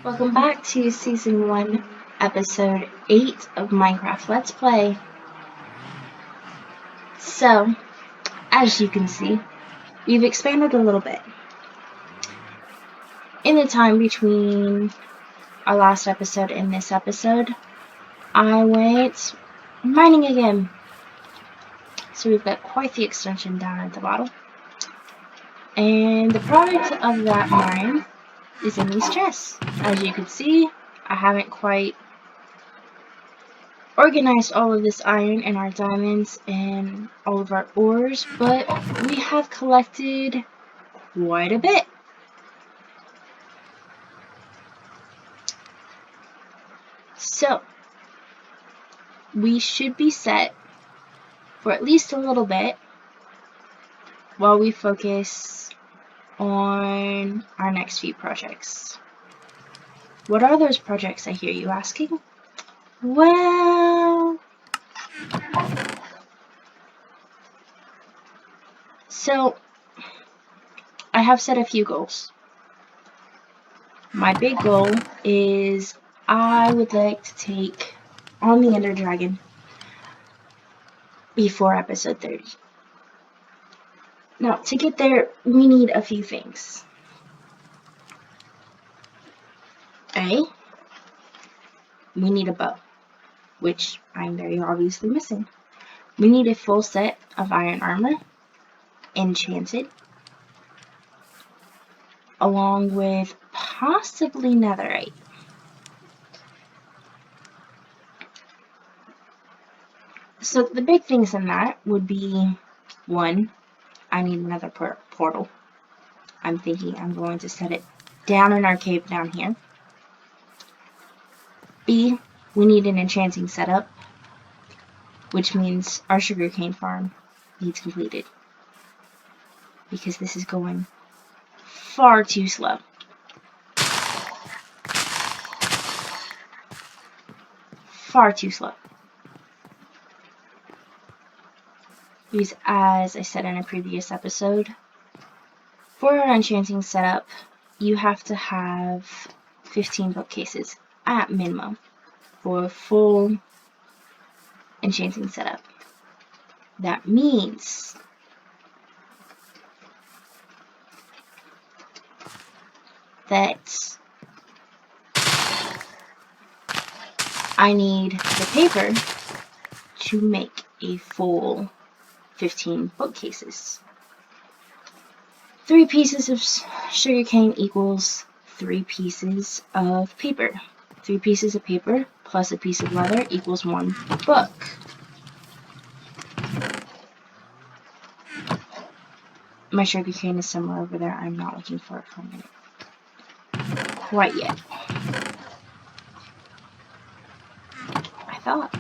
Welcome back to Season 1, Episode 8 of Minecraft Let's Play. So, as you can see, we've expanded a little bit. In the time between our last episode and this episode, I went mining again. So we've got quite the extension down at the bottom. And the product of that mine is in these chests. As you can see, I haven't quite organized all of this iron and our diamonds and all of our ores, but we have collected quite a bit. So, we should be set for at least a little bit while we focus on our next few projects. What are those projects, I hear you asking? Well, so I have set a few goals. My big goal is I would like to take on the Ender Dragon before episode 30. Now, to get there, we need a few things. A, we need a bow, which I'm very obviously missing. We need a full set of iron armor, enchanted, along with possibly netherite. So the big things in that would be, one, I need another portal. I'm thinking I'm going to set it down in our cave down here. B, we need an enchanting setup, which means our sugarcane farm needs completed, because this is going far too slow. Far too slow. Because as I said in a previous episode, for our enchanting setup, you have to have 15 bookcases at minimum for a full enchanting setup. That means that I need the paper to make a full 15 bookcases. 3 pieces of sugarcane equals 3 pieces of paper. 3 pieces of paper plus a piece of leather equals 1 book. My sugarcane is somewhere over there. I'm not looking for it for a minute. Quite yet. I thought.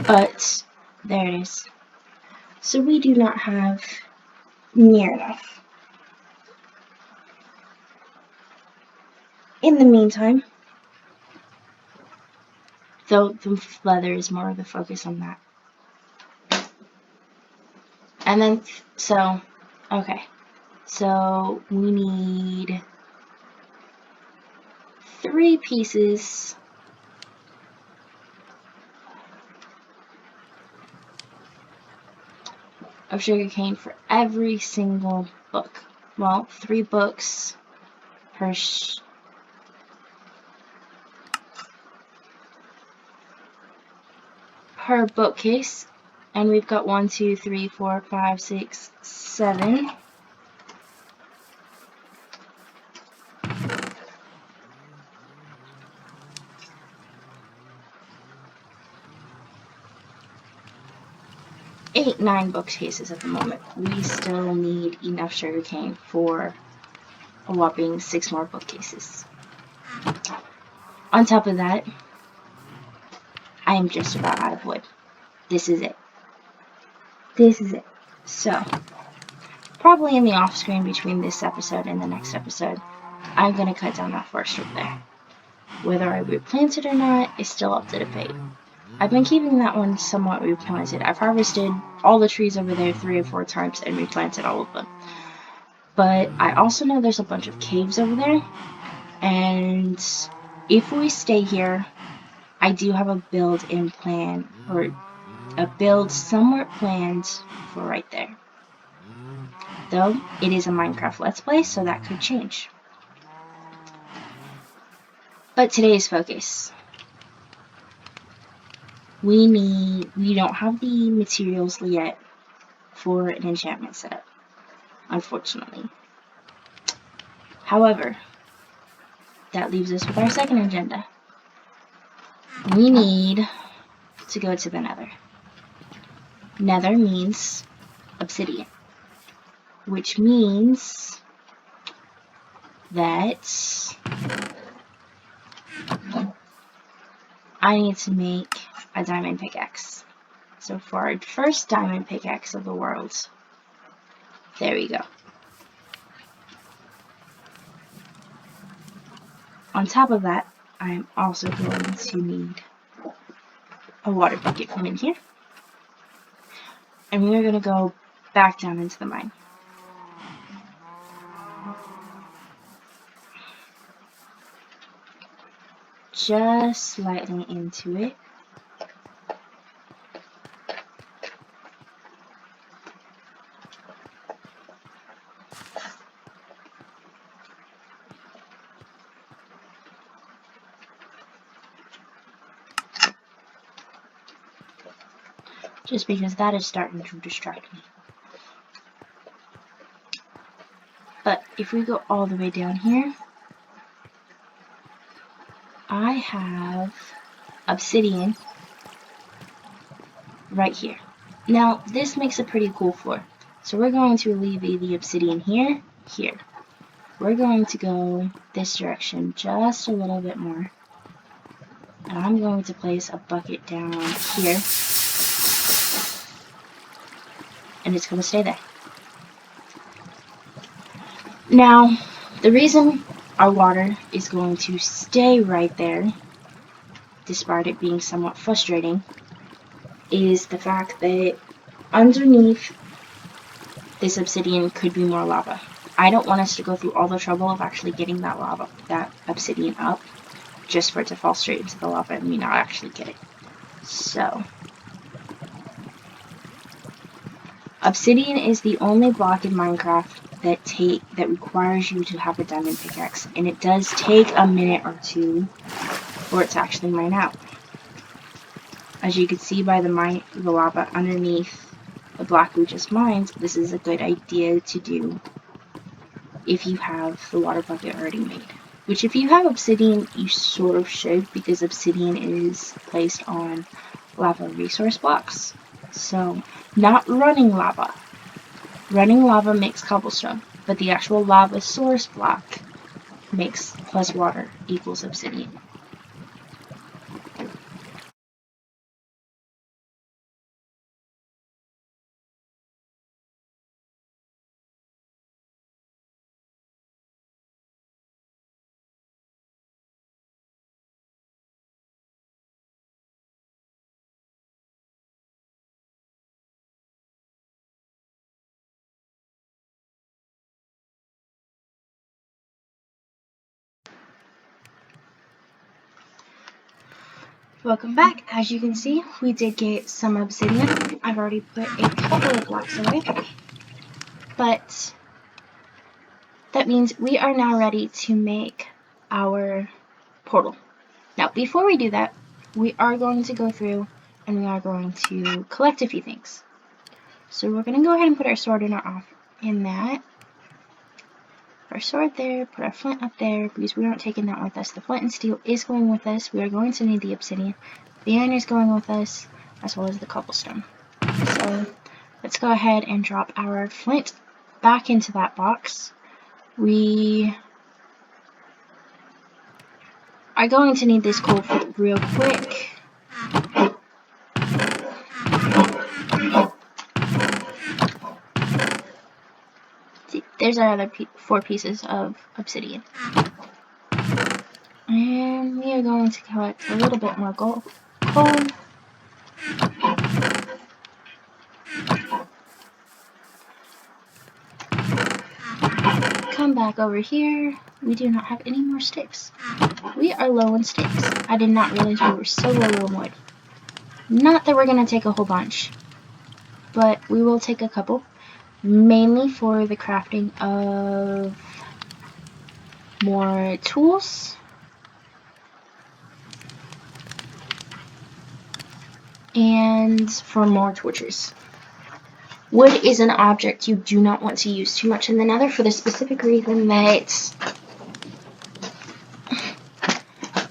But there it is. So we do not have near enough. In the meantime, though the leather is more of the focus on that. And then, okay. So we need 3 pieces of sugarcane for every single book. Well, 3 books per bookcase, and we've got 1, 2, 3, 4, 5, 6, 7. Eight, 9 bookcases at the moment. We still need enough sugarcane for a whopping 6 more bookcases. On top of that, I am just about out of wood. This is it. This is it. So, probably in the off screen between this episode and the next episode, I'm going to cut down that forest over there. Whether I replant it or not is still up to debate. I've been keeping that one somewhat replanted. I've harvested all the trees over there 3 or 4 times and replanted all of them. But I also know there's a bunch of caves over there, and if we stay here, I do have a build-in plan, or a build somewhat planned for right there. Though, it is a Minecraft Let's Play, so that could change. But today's focus. We don't have the materials yet for an enchantment setup, unfortunately. However, that leaves us with our second agenda. We need to go to the Nether. Nether means obsidian, which means that I need to make a diamond pickaxe. So for our first diamond pickaxe of the world, there we go. On top of that, I am also going to need a water bucket from in here. And we are going to go back down into the mine. Just slightly into it. Just because that is starting to distract me. But if we go all the way down here, I have obsidian right here. Now, this makes a pretty cool floor. So we're going to alleviate the obsidian here, here. We're going to go this direction just a little bit more. And I'm going to place a bucket down here. And it's going to stay there. Now, the reason our water is going to stay right there, despite it being somewhat frustrating, is the fact that underneath this obsidian could be more lava. I don't want us to go through all the trouble of actually getting that obsidian up, just for it to fall straight into the lava and we not actually get it. So, obsidian is the only block in Minecraft that requires you to have a diamond pickaxe, and it does take a minute or two for it to actually mine out. As you can see by the lava underneath the block we just mined, this is a good idea to do if you have the water bucket already made. Which, if you have obsidian, you sort of should, because obsidian is placed on lava resource blocks. So, not running lava. Running lava makes cobblestone, but the actual lava source block makes plus water equals obsidian. Welcome back. As you can see, we did get some obsidian. I've already put a couple of blocks away. But that means we are now ready to make our portal. Now, before we do that, we are going to go through and we are going to collect a few things. So we're going to go ahead and put our sword in that. Put our sword there, put our flint up there, because we aren't taking that with us. The flint and steel is going with us. We are going to need the obsidian. The iron is going with us, as well as the cobblestone. So let's go ahead and drop our flint back into that box. We are going to need this coal real quick. See, there's our other 4 pieces of obsidian. And we are going to collect a little bit more coal. come back over here. We do not have any more sticks. We are low on sticks. I did not realize we were so low on wood. Not that we're going to take a whole bunch, but we will take a couple, mainly for the crafting of more tools and for more torches. Wood is an object you do not want to use too much in the Nether for the specific reason that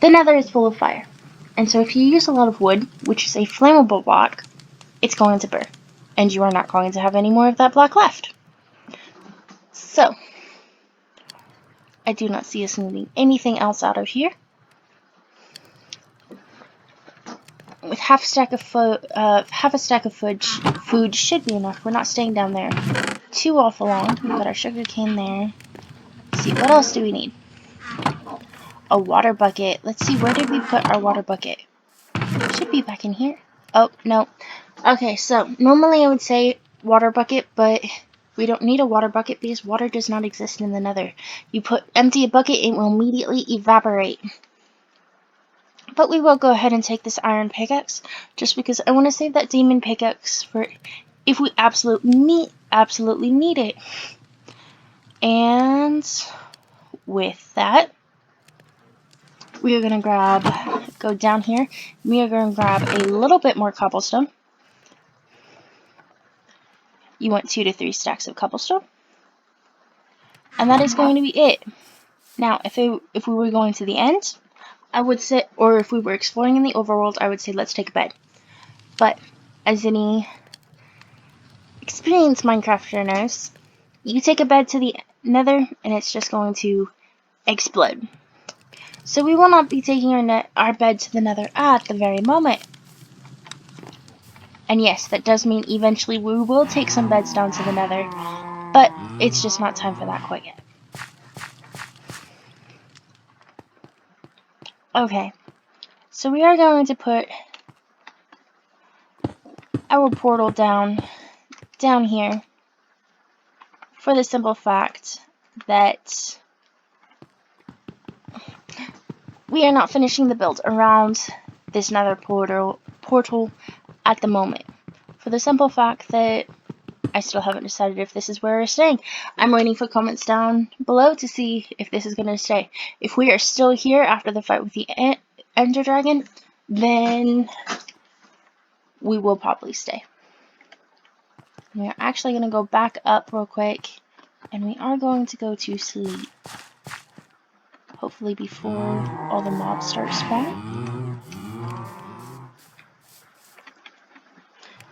the Nether is full of fire. And so if you use a lot of wood, which is a flammable block, it's going to burn. And you are not going to have any more of that block left. So, I do not see us needing anything else out of here. With half a stack of food should be enough. We're not staying down there too awful long. We've got our sugar cane there. Let's see, what else do we need? A water bucket. Let's see, where did we put our water bucket? It should be back in here. Oh, no. Okay, so normally I would say water bucket, but we don't need a water bucket because water does not exist in the Nether. You empty a bucket, it will immediately evaporate. But we will go ahead and take this iron pickaxe, just because I want to save that demon pickaxe for if we absolutely need it. And with that, we are going to go down here. We are going to grab a little bit more cobblestone. You want 2 to 3 stacks of cobblestone. And that is going to be it. Now, if we were going to the end, I would say, or if we were exploring in the overworld, I would say let's take a bed. But, as any experienced Minecrafter knows, you take a bed to the Nether, and it's just going to explode. So we will not be taking our bed to the Nether at the very moment. And yes, that does mean eventually we will take some beds down to the Nether, but it's just not time for that quite yet. Okay, so we are going to put our portal down here for the simple fact that we are not finishing the build around this Nether portal at the moment. For the simple fact that I still haven't decided if this is where we're staying. I'm waiting for comments down below to see if this is going to stay. If we are still here after the fight with the Ender Dragon, then we will probably stay. We are actually going to go back up real quick, and we are going to go to sleep. Hopefully before all the mobs start spawning.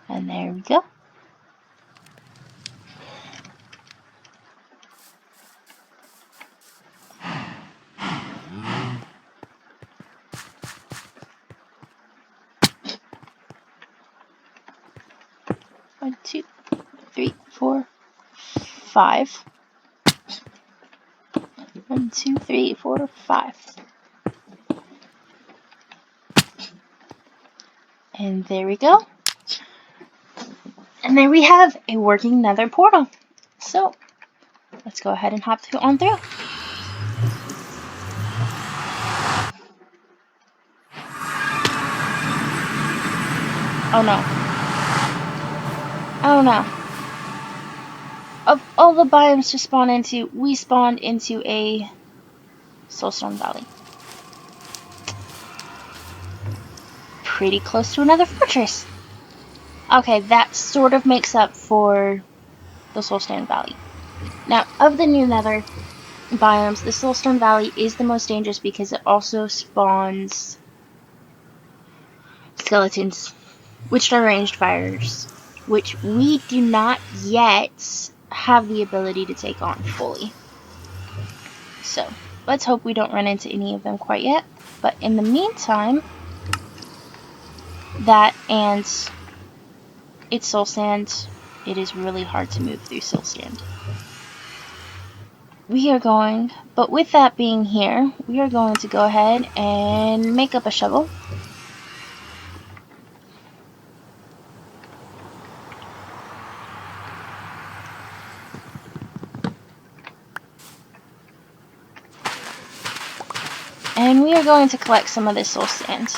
And there we go. One, 2, 3, 4, 5. 1, 2, 3, 4, 5. And there we go. And there we have a working Nether portal. So, let's go ahead and hop on through. Oh no. Oh no. Of all the biomes to spawn into, we spawned into a soulstone valley. Pretty close to another fortress. Okay, that sort of makes up for the soulstone valley. Now, of the new Nether biomes, the soulstone valley is the most dangerous because it also spawns skeletons, which are ranged fighters, which we do not yet have the ability to take on fully. So, let's hope we don't run into any of them quite yet. But in the meantime, that and it's soul sand, it is really hard to move through soul sand. But with that being here, we are going to go ahead and make up a shovel. And we are going to collect some of this soul sand.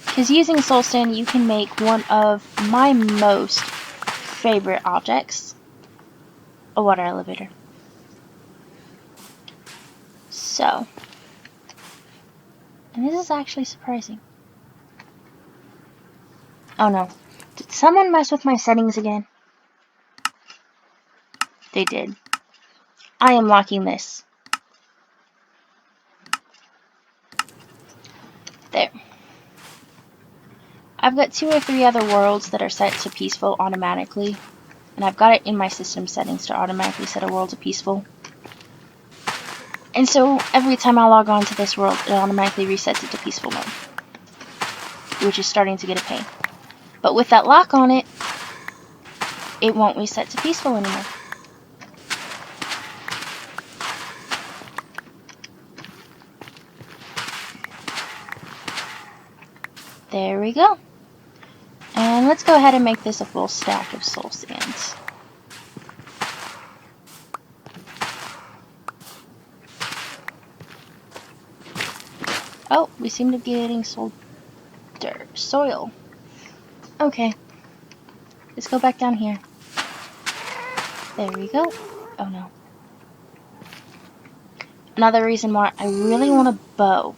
Because using soul sand, you can make one of my most favorite objects, a water elevator. So, and this is actually surprising. Oh no, did someone mess with my settings again? They did. I am locking this. There. I've got 2 or 3 other worlds that are set to peaceful automatically. And I've got it in my system settings to automatically set a world to peaceful. And so every time I log on to this world, it automatically resets it to peaceful mode. Which is starting to get a pain. But with that lock on it, it won't reset to peaceful anymore. There we go. And let's go ahead and make this a full stack of soul sands. Oh, we seem to be getting soil. Okay. Let's go back down here. There we go. Oh no. Another reason why I really want a bow.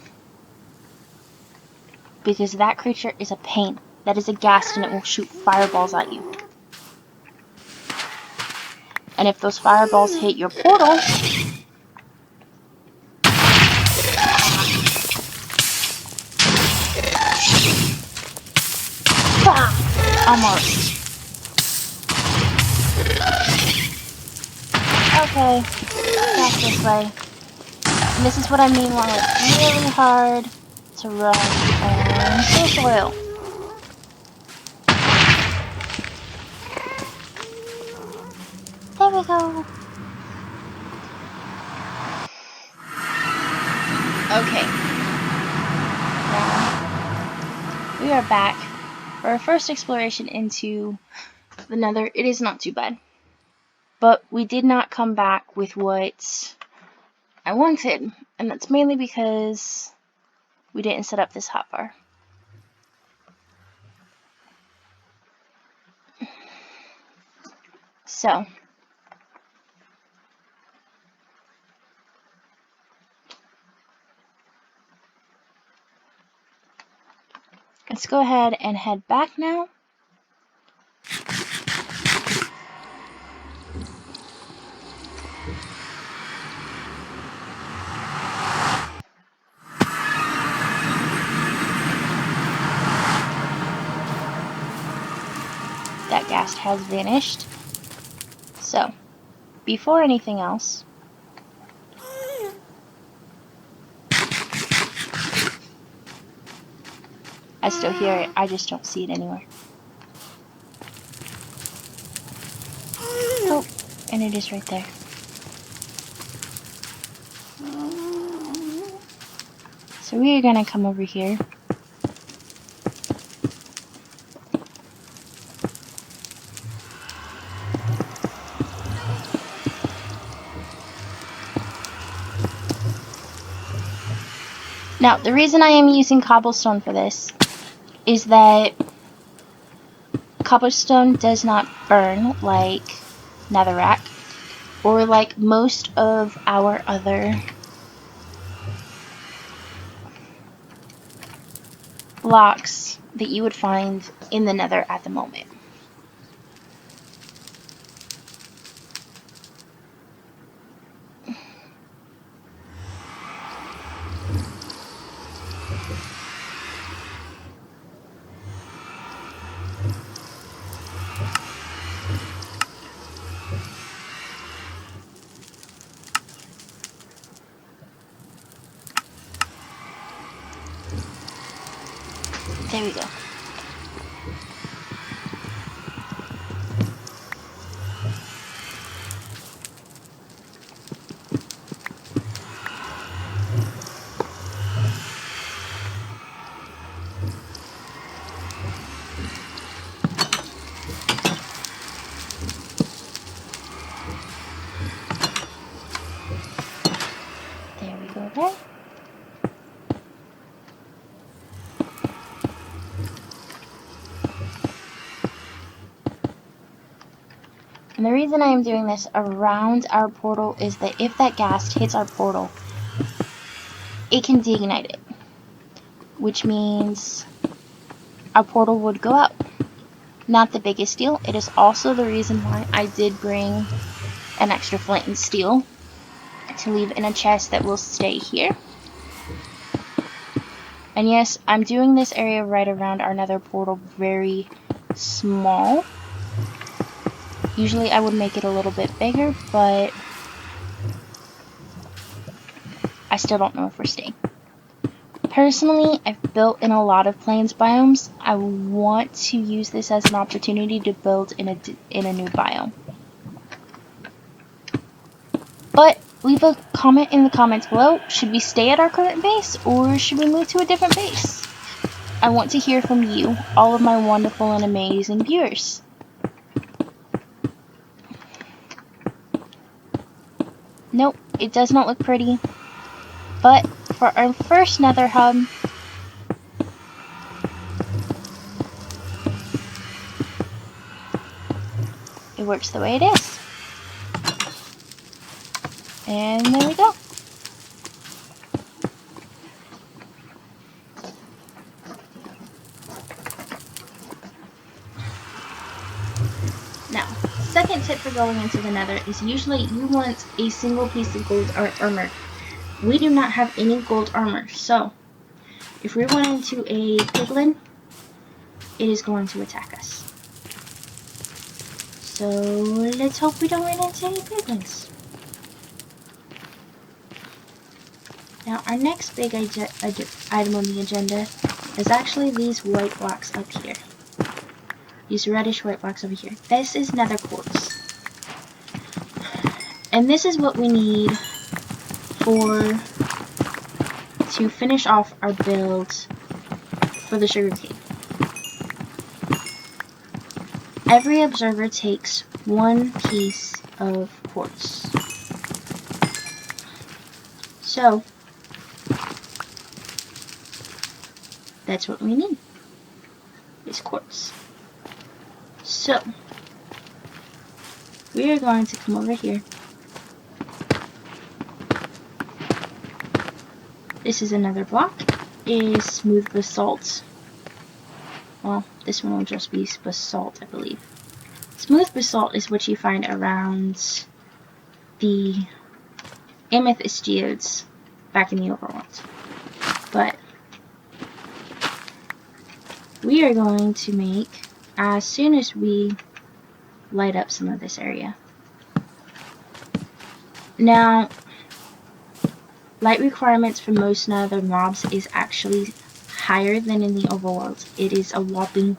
Because that creature is a pain. That is a ghast and it will shoot fireballs at you. And if those fireballs hit your portal, almost. Okay, back this way. And this is what I mean when it's really hard to run on soil. There we go. Okay. Now, we are back for our first exploration into the Nether. It is not too bad. But we did not come back with what I wanted. And that's mainly because we didn't set up this hotbar. So, let's go ahead and head back now. That ghast has vanished. So, before anything else, I still hear it, I just don't see it anywhere. Oh, and it is right there. So we are gonna come over here. Now, the reason I am using cobblestone for this is that cobblestone does not burn like netherrack or like most of our other blocks that you would find in the Nether at the moment. There we go. And the reason I am doing this around our portal is that if that ghast hits our portal, it can deignite it, which means our portal would go out. Not the biggest deal. It is also the reason why I did bring an extra flint and steel to leave in a chest that will stay here. And yes, I'm doing this area right around our nether portal very small. Usually I would make it a little bit bigger, but I still don't know if we're staying. Personally, I've built in a lot of plains biomes. I want to use this as an opportunity to build in a new biome. But leave a comment in the comments below. Should we stay at our current base or should we move to a different base? I want to hear from you, all of my wonderful and amazing viewers. Nope, it does not look pretty. But for our first nether hub, it works the way it is. And there we go. Now, second tip for going into the nether is usually you want a single piece of gold armor. We do not have any gold armor, so if we run into a piglin, it is going to attack us. So let's hope we don't run into any piglins. Now our next big item on the agenda is actually these white blocks up here. These reddish white blocks over here. This is nether quartz. And this is what we need to finish off our build for the sugarcane. Every observer takes one piece of quartz. So that's what we need, is quartz. So we are going to come over here. This is another block. It is smooth basalt. Well, this one will just be basalt, I believe. Smooth basalt is what you find around the amethyst geodes back in the overworld. But we are going to make, as soon as we light up some of this area. Now, light requirements for most nether mobs is actually higher than in the overworld. It is a whopping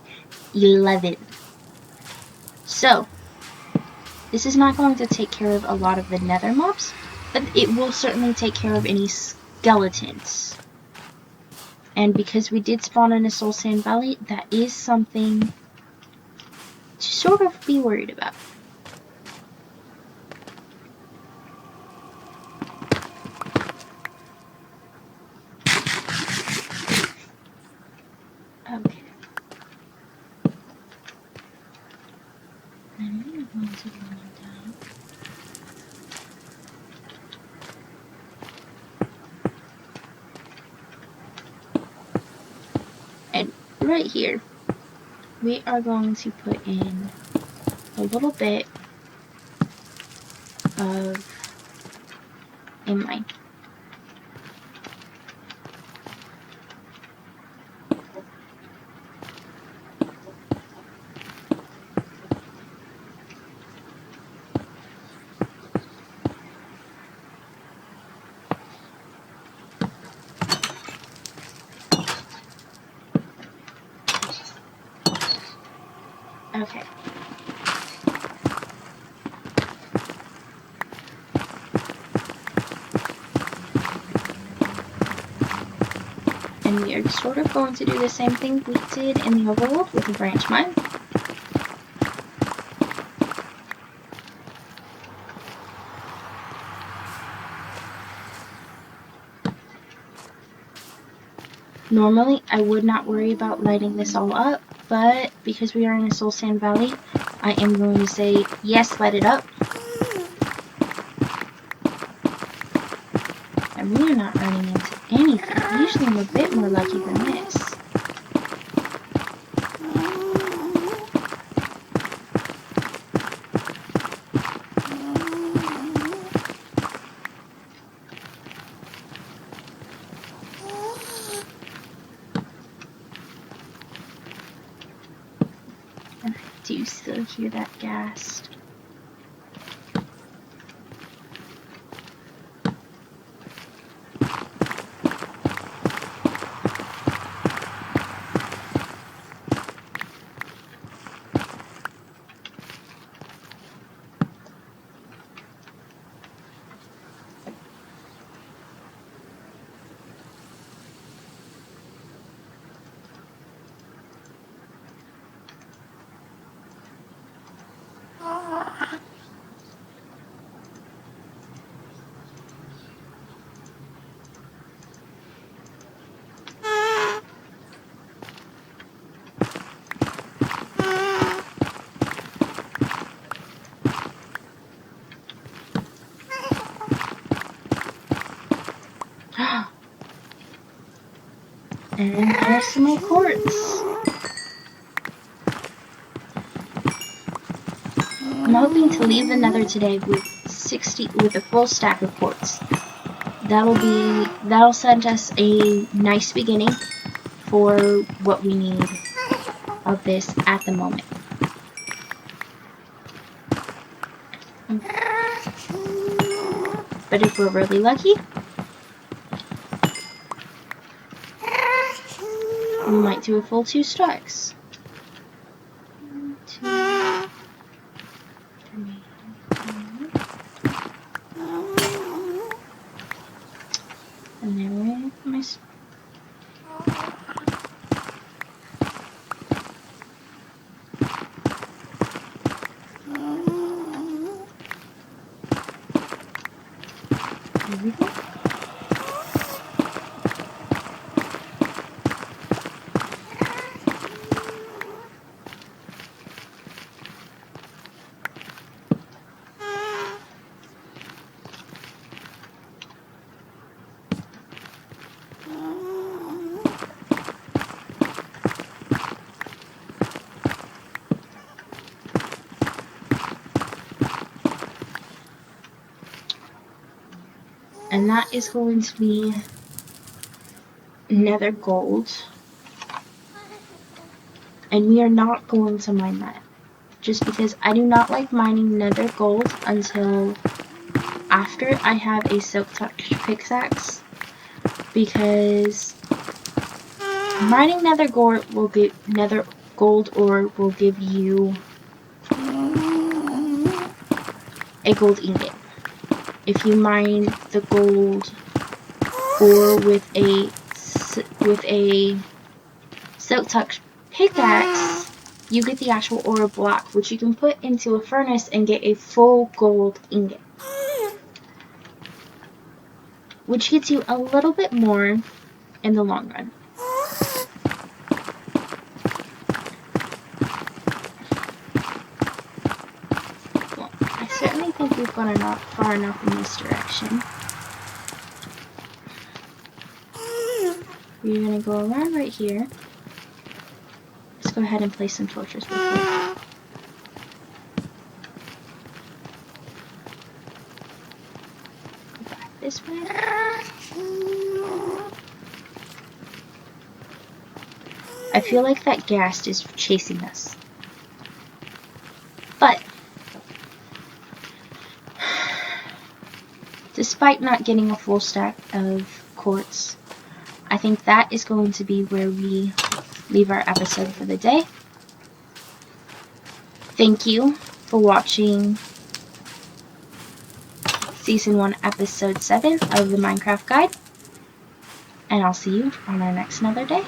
11. So, this is not going to take care of a lot of the nether mobs, but it will certainly take care of any skeletons. And because we did spawn in a soul sand valley, that is something to sort of be worried about. Okay. I'm going to go down. And right here, we are going to put in a little bit of a mine. Okay. And we are sort of going to do the same thing we did in the overworld with the branch mine. Normally, I would not worry about lighting this all up, but because we are in a soul sand valley, I am going to say, yes, light it up. And we are not running into anything. Usually I'm a bit more lucky than this. And I do still hear that ghast. And there's some more quartz. I'm hoping to leave the Nether today with a full stack of quartz. That'll send us a nice beginning for what we need of this at the moment. But if we're really lucky, we might do a full 2 stacks. 1, 2, 3, 4. And then my there we go. And that is going to be Nether gold. And we are not going to mine that. Just because I do not like mining Nether gold until after I have a silk touch pickaxe. Because mining Nether gold will give ore will give you a gold ingot. If you mine the gold ore with a silk touch pickaxe, you get the actual ore block, which you can put into a furnace and get a full gold ingot, which gets you a little bit more in the long run. Well, I certainly think we've gone far enough in this direction. We're going to go around right here. Let's go ahead and place some torches real quick. Go back this way. I feel like that ghast is chasing us. But despite not getting a full stack of quartz, I think that is going to be where we leave our episode for the day. Thank you for watching Season 1, Episode 7 of the Minecraft Guide. And I'll see you on our next Nether day.